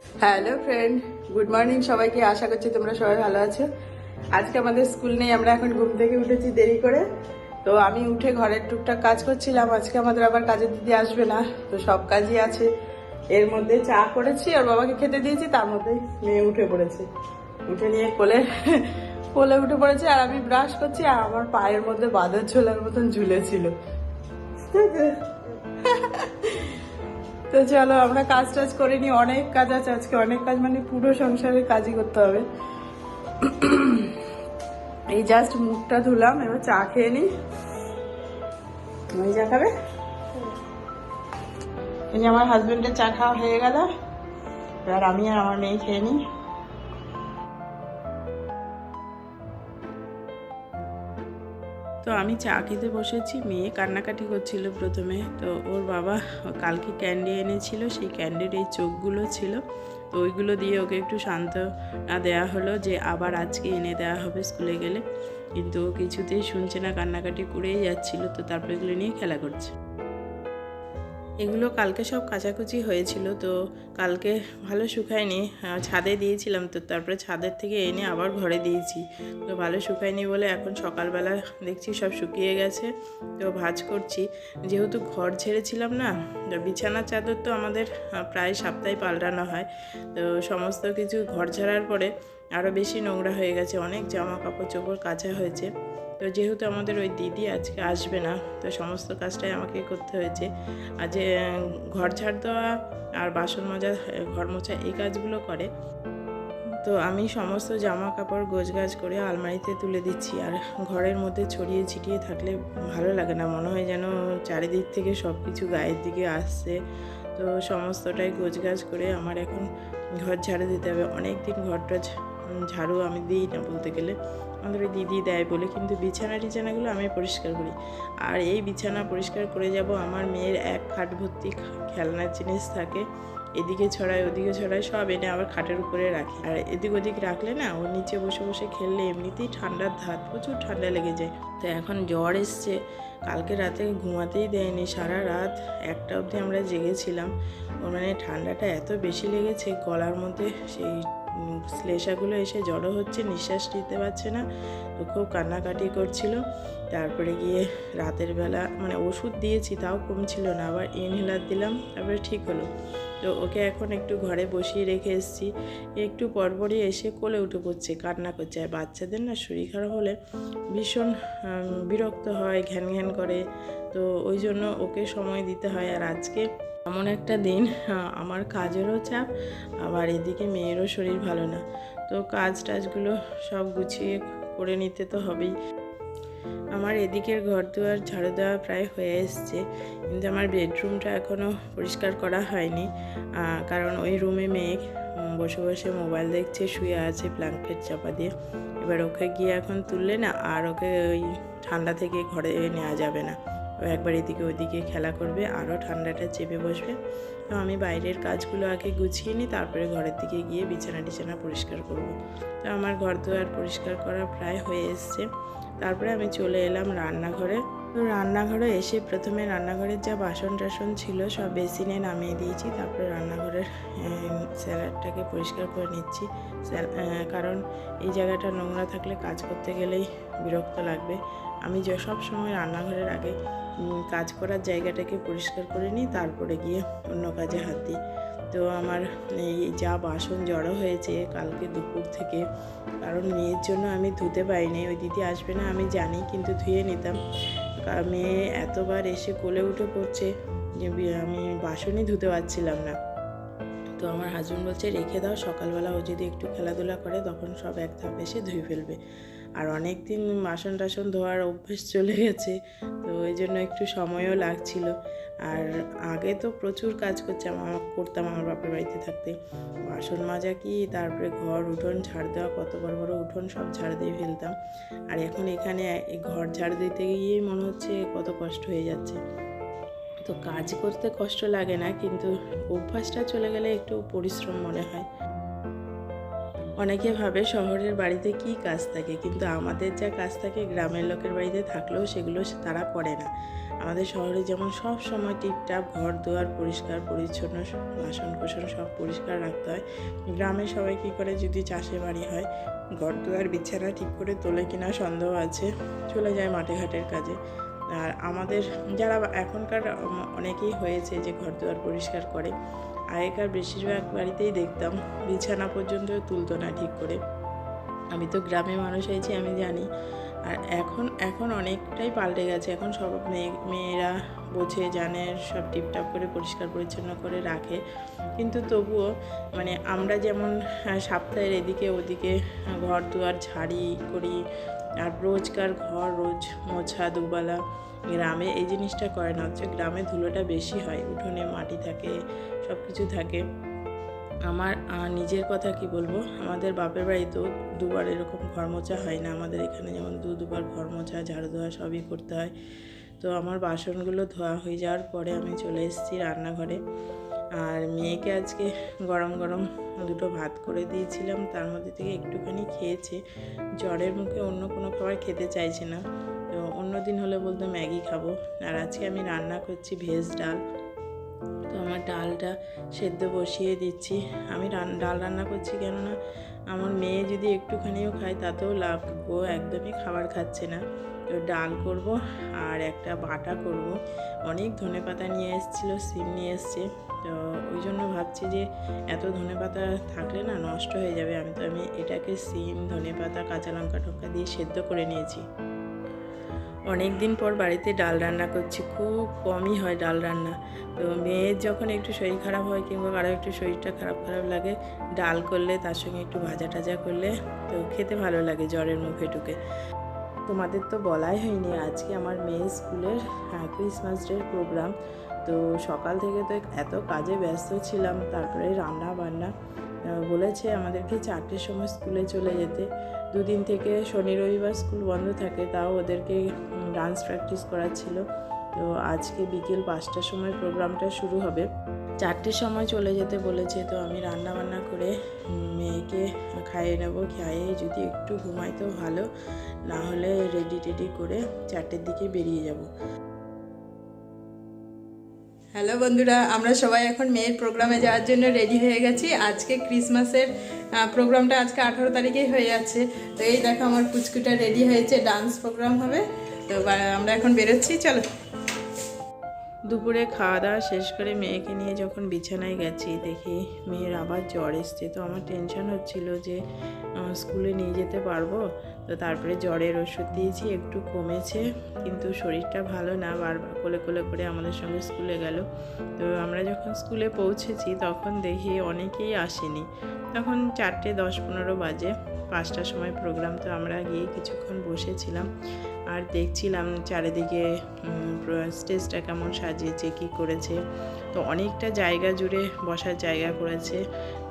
Hello friend, good morning সবাইকে। আশা করছি তোমরা সবাই ভালো আছো। আজকে আমাদের স্কুল নেই, আমরা এখন ঘুম থেকে উঠেছি দেরি করে। তো আমি উঠে ঘরের টুকটাক কাজ করছিলাম। আজকে আমাদের আবার কাজের দিদি আসবে না, তো সব কাজই আছে। এর মধ্যে চা করেছি আর বাবাকে খেতে দিয়েছি, তার মধ্যে মেয়ে উঠে পড়েছে। উঠে নিয়ে কোলে কোলে উঠে পড়েছে আর আমি ব্রাশ করছি আর আমার পায়ের মধ্যে বাঁদর ঝোলার মতন ঝুলেছিল। তো চলো আমরা কাজ টাজ করে নি, অনেক কাজ আছে আজকে, অনেক কাজ মানে পুরো সংসারের কাজই করতে হবে। এই জাস্ট মুখটা ধুলাম, এবার চা খেয়ে নি। তুমি চা খাবে? এই যে আমার হাজবেন্ডের চা খাওয়া হয়ে গেল, এবার আমি আর আমার মেয়ে খেয়ে নিই। তো আমি চা খেতে বসেছি, মেয়ে কান্নাকাটি করছিল প্রথমে। তো ওর বাবা কালকে ক্যান্ডি এনেছিল, সেই ক্যান্ডির এই চোখগুলো ছিল, তো ওইগুলো দিয়ে ওকে একটু সান্ত্বনা দেওয়া হলো যে আবার আজকে এনে দেওয়া হবে স্কুলে গেলে। কিন্তু ও কিছুতেই শুনছে না, কান্নাকাটি করেই যাচ্ছিল। তো তারপর এগুলো নিয়ে খেলা করছে। এগুলো কালকে সব কাচাকুচি হয়েছিল, তো কালকে ভালো শুকায়নি, ছাদে দিয়েছিলাম। তো তারপরে ছাদের থেকে এনে আবার ঘরে দিয়েছি, তো ভালো শুকায়নি বলে এখন সকালবেলা দেখছি সব শুকিয়ে গেছে। তো ভাঁজ করছি, যেহেতু ঘর ছেড়েছিলাম না, তো বিছানার চাদর তো আমাদের প্রায় সপ্তাহে পাল্টানো হয়। তো সমস্ত কিছু ঘর ছাড়ার পরে আরও বেশি নোংরা হয়ে গেছে, অনেক জামা কাপড় চোপড় কাচা হয়েছে। তো যেহেতু আমাদের ওই দিদি আজকে আসবে না, তো সমস্ত কাজটাই আমাকে করতে হয়েছে। আর যে ঘর ঝাড় দেওয়া আর বাসন মাজা, ঘর মোছা, এই কাজগুলো করে। তো আমি সমস্ত জামা কাপড় গোছগাছ করে আলমারিতে তুলে দিচ্ছি। আর ঘরের মধ্যে ছড়িয়ে ছিটিয়ে থাকলে ভালো লাগে না, মনে হয় যেন চারিদিক থেকে সব কিছু গায়ের দিকে আসছে। তো সমস্তটাই গোছগাছ করে আমার এখন ঘর ঝাড়ু দিতে হবে। অনেক দিন ঘরটা ঝাড়ু আমি দিই না বলতে গেলে, আমাদের ওই দিদি দেয় বলে। কিন্তু টিছানাগুলো আমি পরিষ্কার করি। আর এই বিছানা পরিষ্কার করে যাব, আমার মেয়ের এক খাট ভর্তি খেলনার জিনিস থাকে, এদিকে ছড়ায় ওদিকে ছড়ায়, সব এনে আবার খাটের উপরে রাখি। আর এদিক ওদিক রাখলে না, ও নিচে বসে বসে খেললে এমনিতেই ঠান্ডার ধাত, প্রচুর ঠান্ডা লেগে যায়। তো এখন জ্বর এসছে, কালকে রাতে ঘুমাতেই দেয়নি, সারা রাত 1টা অবধি আমরা জেগেছিলাম। ওর মানে ঠান্ডাটা এত বেশি লেগেছে, গলার মধ্যে সেই শ্লেষাগুলো এসে জড়ো হচ্ছে, নিঃশ্বাস নিতে পারছে না। তো খুব কান্নাকাটি করছিল। তারপরে গিয়ে রাতের বেলা মানে ওষুধ দিয়েছি, তাও কমছিল না, আবার ইনহেলার দিলাম, তারপরে ঠিক হলো। তো ওকে এখন একটু ঘরে বসিয়ে রেখে এসেছি। একটু পরপরই এসে কোলে উঠে পড়ছে, কান্না করছে। আর বাচ্চাদের না শরীর খারাপ হলে ভীষণ বিরক্ত হয়, ঘ্যান ঘ্যান করে। তো ওই জন্য ওকে সময় দিতে হয়। আর আজকে এমন একটা দিন, আমার কাজেরও চাপ, আবার এদিকে মেয়েরও শরীর ভালো না। তো কাজ টাজগুলো সব গুছিয়ে করে নিতে তো হবেই। আমার এদিকের ঘর দুয়ার ঝাড়ু দেওয়া প্রায় হয়ে এসছে, কিন্তু আমার বেডরুমটা এখনও পরিষ্কার করা হয়নি। কারণ ওই রুমে মেয়ে বসে বসে মোবাইল দেখছে, শুয়ে আছে ব্ল্যাঙ্কেট চাপা দিয়ে। এবার ওকে গিয়ে এখন তুললে না, আর ওকে ওই ঠান্ডা থেকে ঘরে নেওয়া যাবে না। ও একবার এদিকে ওইদিকে খেলা করবে, আরও ঠান্ডাটা চেপে বসবে। তো আমি বাইরের কাজগুলো আগে গুছিয়ে নিই, তারপরে ঘরের দিকে গিয়ে বিছানা টিছানা পরিষ্কার করব। তো আমার ঘর দুয়ার পরিষ্কার করা প্রায় হয়ে এসছে। তারপরে আমি চলে এলাম রান্নাঘরে। তো রান্নাঘরে এসে প্রথমে রান্নাঘরের যা বাসন টাসন ছিল সব বেসিনে নামিয়ে দিয়েছি, তারপরে রান্নাঘরের স্যালাডটাকে পরিষ্কার করে নিচ্ছি। কারণ এই জায়গাটা নোংরা থাকলে কাজ করতে গেলেই বিরক্ত লাগবে। আমি সব সময় রান্নাঘরের আগে কাজ করার জায়গাটাকে পরিষ্কার করে নিই, তারপরে গিয়ে অন্য কাজে হাত দিই। তো আমার এই যা বাসন জড়ো হয়েছে কালকে দুপুর থেকে, কারণ মেয়ের জন্য আমি ধুতে পারিনি, ওই দিদি আসবে না আমি জানি, কিন্তু ধুয়ে নিতাম। মেয়ে এতবার এসে কোলে উঠে পড়ছে যে আমি বাসনই ধুতে পারছিলাম না। তো আমার হাজব্যান্ড বলছে রেখে দাও, সকালবেলা ও যদি একটু খেলাধুলা করে তখন সব এক ধাপ এসে ধুয়ে ফেলবে। আর অনেক দিন বাসন টাসন ধোয়ার অভ্যেস চলে গেছে, তো ওই জন্য একটু সময়ও লাগছিল। আর আগে তো প্রচুর কাজ করতাম আমার বাপের বাড়িতে থাকতে, বাসন মাজা কি, তারপরে ঘর উঠোন ঝাড় দেওয়া, কত বড় বড় উঠোন সব ঝাড় দিয়ে ফেলতাম। আর এখন এখানে ঘর ঝাড় দিতে গিয়েই মনে হচ্ছে কত কষ্ট হয়ে যাচ্ছে। তো কাজ করতে কষ্ট লাগে না, কিন্তু অভ্যাসটা চলে গেলে একটু পরিশ্রম মনে হয়। অনেকে ভাবে শহরের বাড়িতে কি কাজ থাকে, কিন্তু আমাদের যা কাজ থাকে গ্রামের লোকের বাড়িতে থাকলেও সেগুলো তারা করে না। আমাদের শহরে যেমন সব সময় টিপটাপ ঘর দুয়ার পরিষ্কার পরিচ্ছন্ন, বাসন কোসন সব পরিষ্কার রাখতে হয়, গ্রামে সবাই কী করে যদি চাষে বাড়ি হয় ঘর দুয়ার বিছানা ঠিক করে তোলে কিনা সন্দেহ আছে, চলে যায় মাঠে ঘাটের কাজে। আর আমাদের যারা এখনকার অনেকেই হয়েছে যে ঘর দুয়ার পরিষ্কার করে, আগেকার বেশিরভাগ বাড়িতেই দেখতাম বিছানা পর্যন্ত তুলতো না ঠিক করে। আমি তো গ্রামে মানুষ হয়েছি, আমি জানি। আর এখন অনেকটাই পাল্টে গেছে, এখন সব মেয়েরা বোঝে জানে, সব টিপটাপ করে পরিষ্কার পরিচ্ছন্ন করে রাখে। কিন্তু তবুও মানে আমরা যেমন সপ্তাহের এদিকে ওদিকে ঘর দুয়ার ঝাড়ি করি, আর রোজকার ঘর রোজ মোছা দুবেলা, গ্রামে এই জিনিসটা করে না। হচ্ছে গ্রামে ধুলোটা বেশি হয়, উঠোনে মাটি থাকে, সব কিছু থাকে। আমার নিজের কথা কি বলবো, আমাদের বাপের বাড়িতেও দুবার এরকম ঘর মোছা হয় না। আমাদের এখানে যেমন দুবার ঘর মোছা, ঝাড়ু দেওয়া সবই করতে হয়। তো আমার বাসনগুলো ধোয়া হয়ে যাওয়ার পরে আমি চলে এসেছি রান্নাঘরে। আর মেয়েকে আজকে গরম গরম দুটো ভাত করে দিয়েছিলাম, তার মধ্যে থেকে একটুখানি খেয়েছে। জ্বরের মুখে অন্য কোনো খাবার খেতে চাইছে না। তো অন্য দিন হলে বলতো ম্যাগি খাবো। আর আজকে আমি রান্না করছি ভেজ ডাল। তো আমার ডালটা সেদ্ধ বসিয়ে দিচ্ছি। আমি ডাল রান্না করছি কেননা আমার মেয়ে যদি একটুখানিও খায় তাতেও লাভ, ও একদমই খাবার খাচ্ছে না। তো ডাল করব আর একটা বাটা করব। অনেক ধনেপাতা নিয়ে এসেছিলো, সিম নিয়ে এসছে। তো ওই জন্য ভাবছি যে এত ধনেপাতা থাকলে না নষ্ট হয়ে যাবে। আমি এটাকে সিম, ধনেপাতা, কাঁচা লঙ্কা টঙ্কা দিয়ে সেদ্ধ করে নিয়েছি। অনেক দিন পর বাড়িতে ডাল রান্না করছি, খুব কমই হয় ডাল রান্না। তো মেয়ের যখন একটু শরীর খারাপ হয় কিংবা কারো একটু শরীরটা খারাপ লাগে, ডাল করলে তার সঙ্গে একটু ভাজা টাজা করলে তো খেতে ভালো লাগে জ্বরের মুখে ঢুকে। তোমাদের তো বলাই হয়নি, আজকে আমার মেয়ের স্কুলের ক্রিসমাস ডের প্রোগ্রাম। তো সকাল থেকে তো এত কাজে ব্যস্ত ছিলাম, তারপরে রান্না বান্না। বলেছে আমাদেরকে 4টের সময় স্কুলে চলে যেতে। দুদিন থেকে শনি রবিবার স্কুল বন্ধ থাকে, তাও ওদেরকে ডান্স প্র্যাকটিস করাচ্ছিল। তো আজকে বিকেল 5টার সময় প্রোগ্রামটা শুরু হবে, 4টের সময় চলে যেতে বলেছে। তো আমি রান্না বান্না করে মেয়েকে খাইয়ে নেব, খাইয়ে যদি একটু ঘুমাই তো ভালো, না হলে রেডি টেডি করে 4টের দিকে বেরিয়ে যাব। হ্যালো বন্ধুরা, আমরা সবাই এখন মেয়ের প্রোগ্রামে যাওয়ার জন্য রেডি হয়ে গেছি। আজকে ক্রিসমাসের প্রোগ্রামটা আজকে 18 তারিখেই হয়ে যাচ্ছে। তো এই দেখো আমার পুচকুটা রেডি হয়েছে, ডান্স প্রোগ্রাম হবে। তো আমরা এখন বেরোচ্ছি, চলো। দুপুরে খাওয়া দাওয়া শেষ করে মেয়েকে নিয়ে যখন বিছানায় গেছি, দেখি মেয়ের আবার জ্বর এসছে। তো আমার টেনশন হচ্ছিল যে স্কুলে নিয়ে যেতে পারবো। তো তারপরে জ্বরের ওষুধ দিয়েছি, একটু কমেছে, কিন্তু শরীরটা ভালো না। বারবার কোলে কোলে করে আমাদের সঙ্গে স্কুলে গেল। তো আমরা যখন স্কুলে পৌঁছেছি তখন দেখি অনেকেই আসেনি। তখন 4:10-15 বাজে, 5টার সময় প্রোগ্রাম। তো আমরা গিয়ে কিছুক্ষণ বসেছিলাম আর দেখছিলাম চারিদিকে স্টেজটা কেমন সাজিয়েছে, কী করেছে। তো অনেকটা জায়গা জুড়ে বসার জায়গা করেছে,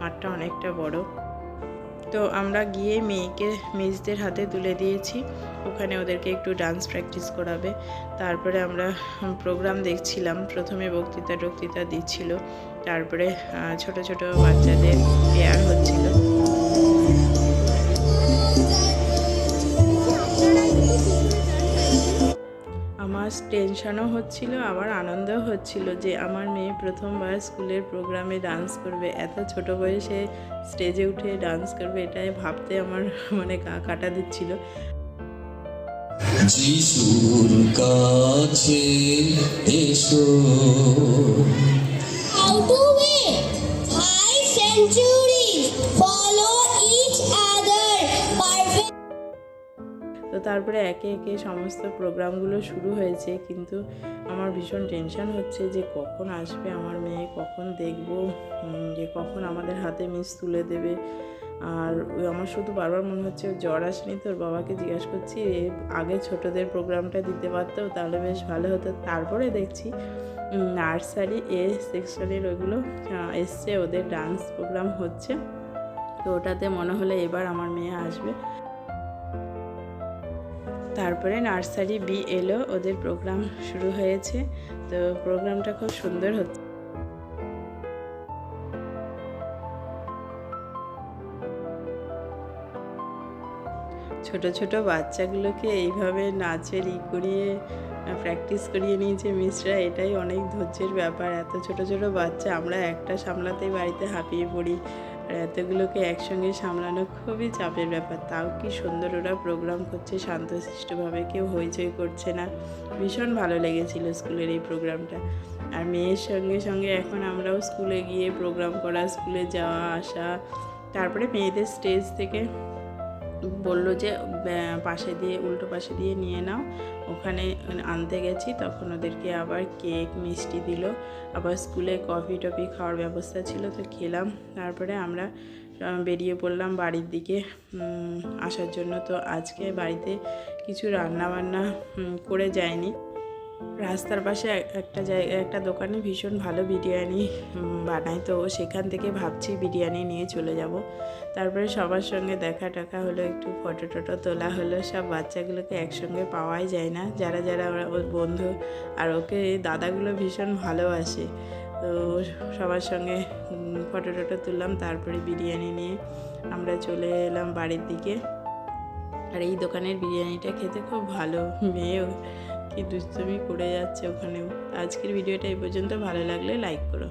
মাঠটা অনেকটা বড়। তো আমরা গিয়ে মেয়েকে মিসদের হাতে তুলে দিয়েছি, ওখানে ওদেরকে একটু ডান্স প্র্যাকটিস করাবে। তারপরে আমরা প্রোগ্রাম দেখছিলাম। প্রথমে বক্তৃতা দিচ্ছিল, তারপরে ছোট ছোট বাচ্চাদের পেয়ার হচ্ছিল। আমার টেনশনও হচ্ছিল, আবার আনন্দও হচ্ছিল যে আমার মেয়ে প্রথমবার স্কুলের প্রোগ্রামে ডান্স করবে, এত ছোট বয়সে স্টেজে উঠে ডান্স করবে, এটাই ভাবতে আমার মানে গা কাটা দিচ্ছিল। যিশুর কাছে এসো। How to win 5 centuries. Follow each other. Perfect. তো তারপরে একে একে সমস্ত প্রোগ্রামগুলো শুরু হয়েছে, কিন্তু আমার ভীষণ টেনশন হচ্ছে যে কখন আসবে আমার মেয়ে, কখন দেখব, যে কখন আমাদের হাতে মিস তুলে দেবে। আর আমার শুধু বারবার মনে হচ্ছে জ্বর আসেনি, তোর বাবাকে জিজ্ঞাসা করছি আগে ছোটদের প্রোগ্রামটা দিতে পারতো, তাহলে বেশ ভালো হতো। তারপরে দেখছি নার্সারি সেকশনের ওইগুলো এসছে, ওদের ডান্স প্রোগ্রাম হচ্ছে। তো ওটাতে মনে হলো এবার আমার মেয়ে আসবে। তারপরে নার্সারি বি এলো, ওদের প্রোগ্রাম শুরু হয়েছে। তো প্রোগ্রামটা খুব সুন্দর হচ্ছে। ছোট ছোট বাচ্চাগুলোকে এইভাবে নাচের করিয়ে প্র্যাকটিস করিয়ে নিয়েছে মিসরা। এটাই অনেক ধৈর্যের ব্যাপার। এত ছোট ছোট বাচ্চা, আমরা একটা সামলাতেই বাড়িতে হাঁপিয়ে পড়ি, আর এতগুলোকে একসঙ্গে সামলানো খুবই চাপের ব্যাপার। তাও কি সুন্দর ওরা প্রোগ্রাম করছে শান্তশিষ্টভাবে, কেউ হইচই করছে না। ভীষণ ভালো লেগেছিল স্কুলের এই প্রোগ্রামটা। আর মেয়ের সঙ্গে সঙ্গে এখন আমরাও স্কুলে গিয়ে প্রোগ্রাম করা, স্কুলে যাওয়া আসা। তারপরে মেয়েদের স্টেজ থেকে বললো যে পাশে দিয়ে, উল্টো পাশে দিয়ে নিয়ে নাও। ওখানে আনতে গেছি, তখন ওদেরকে আবার কেক মিষ্টি দিল। আবার স্কুলে কফি টফি খাওয়ার ব্যবস্থা ছিল, তো খেলাম। তারপরে আমরা বেরিয়ে পড়লাম বাড়ির দিকে আসার জন্য। তো আজকে বাড়িতে কিছু রান্না বান্না করে যায়নি। রাস্তার পাশে একটা দোকানে ভীষণ ভালো বিরিয়ানি বানায়, তো সেখান থেকে ভাবছি বিরিয়ানি নিয়ে চলে যাব। তারপরে সবার সঙ্গে দেখা টাকা হলো, একটু ফটো টটো তোলা হলো। সব বাচ্চাগুলোকে একসঙ্গে পাওয়াই যায় না, যারা যারা ওর বন্ধু। আর ওকে দাদাগুলো ভীষণ ভালোবাসে, তো সবার সঙ্গে ফটো টটো তুললাম। তারপরে বিরিয়ানি নিয়ে আমরা চলে এলাম বাড়ির দিকে। আর এই দোকানের বিরিয়ানিটা খেতে খুব ভালো। মেয়েও কি দুষ্টুমি করে যাচ্ছে ওখানেও। আজকের ভিডিওটা এই পর্যন্ত। ভালো লাগলে লাইক করো।